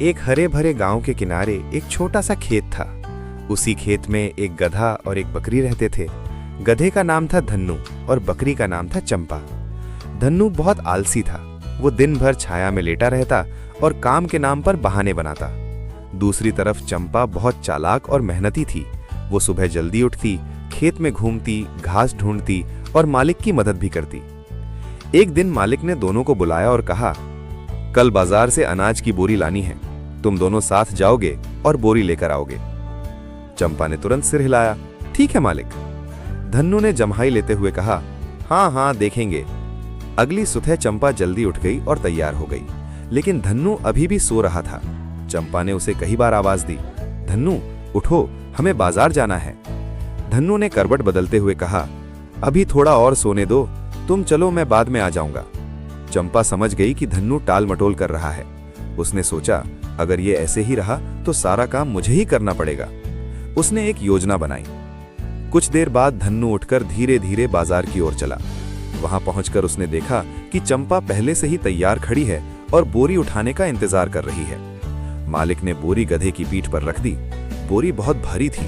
एक हरे भरे गांव के किनारे एक छोटा सा खेत था। उसी खेत में एक गधा और एक बकरी रहते थे। गधे का नाम था धन्नू और बकरी का नाम था चंपा। धन्नू बहुत आलसी था। वो दिन भर छाया में लेटा रहता और काम के नाम पर बहाने बनाता। दूसरी तरफ चंपा बहुत चालाक और मेहनती थी। वो सुबह जल्दी उठती, खेत में घूमती, घास ढूंढती और मालिक की मदद भी करती। एक दिन मालिक ने दोनों को बुलाया और कहा, कल बाजार से अनाज की बोरी लानी है। तुम दोनों साथ जाओगे और बोरी लेकर आओगे। चंपा ने तुरंत सिर हिलाया, ठीक है मालिक। धन्नू ने जम्हाई लेते हुए कहा, हाँ हाँ देखेंगे। अगली सुबह चंपा जल्दी उठ गई और तैयार हो गई, लेकिन धन्नू अभी भी सो रहा था। चंपा ने उसे कई बार आवाज दी, धन्नू उठो, हमें बाजार जाना है। धन्नू ने करवट बदलते हुए कहा, अभी थोड़ा और सोने दो, तुम चलो, मैं बाद में आ जाऊंगा। चंपा समझ गई कि धन्नू टाल मटोल कर रहा है। उसने सोचा, अगर ये ऐसे ही रहा तो सारा काम मुझे ही करना पड़ेगा। उसने एक योजना बनाई। कुछ देर बाद धन्नू उठकर धीरे धीरे बाजार की ओर चला। वहां पहुंचकर उसने देखा कि चंपा पहले से ही तैयार खड़ी है और बोरी उठाने का इंतजार कर रही है। मालिक ने बोरी गधे की पीठ पर रख दी। बोरी बहुत भारी थी।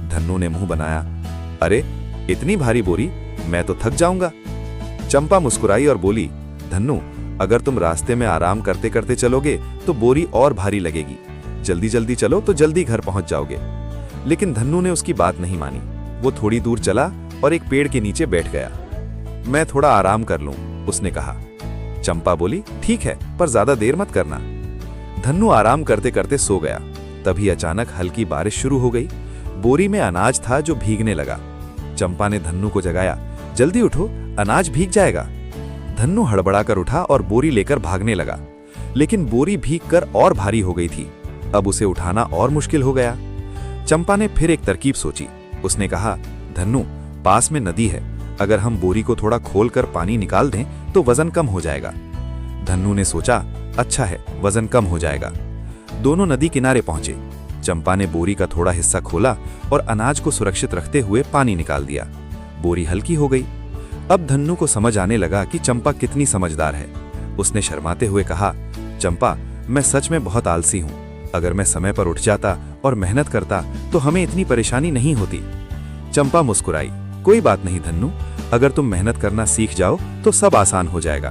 धन्नू ने मुंह बनाया, अरे इतनी भारी बोरी, मैं तो थक जाऊंगा। चंपा मुस्कुराई और बोली, धन्नू अगर तुम रास्ते में आराम करते करते चलोगे तो बोरी और भारी लगेगी। जल्दी जल्दी चलो तो जल्दी घर पहुंच जाओगे। लेकिन धन्नू ने उसकी बात नहीं मानी। वो थोड़ी दूर चला और एक पेड़ के नीचे बैठ गया। मैं थोड़ा आराम कर लूं, उसने कहा। चंपा बोली, ठीक है, पर ज्यादा देर मत करना। धन्नू आराम करते करते सो गया। तभी अचानक हल्की बारिश शुरू हो गई। बोरी में अनाज था जो भीगने लगा। चंपा ने धन्नू को जगाया, जल्दी उठो, अनाज भीग जाएगा। धन्नू हड़बड़ाकर उठा और बोरी लेकर भागने लगा, लेकिन बोरी भीगकर और भारी हो गई थी। अब उसे उठाना और मुश्किल हो गया। चंपा ने फिर एक तरकीब सोची। उसने कहा, धन्नू पास में नदी है, अगर हम बोरी को थोड़ा खोलकर पानी निकाल दें तो वजन कम हो जाएगा। धन्नू ने सोचा, अच्छा है, वजन कम हो जाएगा। दोनों नदी किनारे पहुंचे। चंपा ने बोरी का थोड़ा हिस्सा खोला और अनाज को सुरक्षित रखते हुए पानी निकाल दिया। बोरी हल्की हो गई। अब धन्नू को समझ आने लगा कि चंपा कितनी समझदार है। उसने शर्माते हुए कहा, चंपा मैं सच में बहुत आलसी हूं। अगर मैं समय पर उठ जाता और मेहनत करता तो हमें इतनी परेशानी नहीं होती। चंपा मुस्कुराई, कोई बात नहीं धन्नू, अगर तुम मेहनत करना सीख जाओ तो सब आसान हो जाएगा।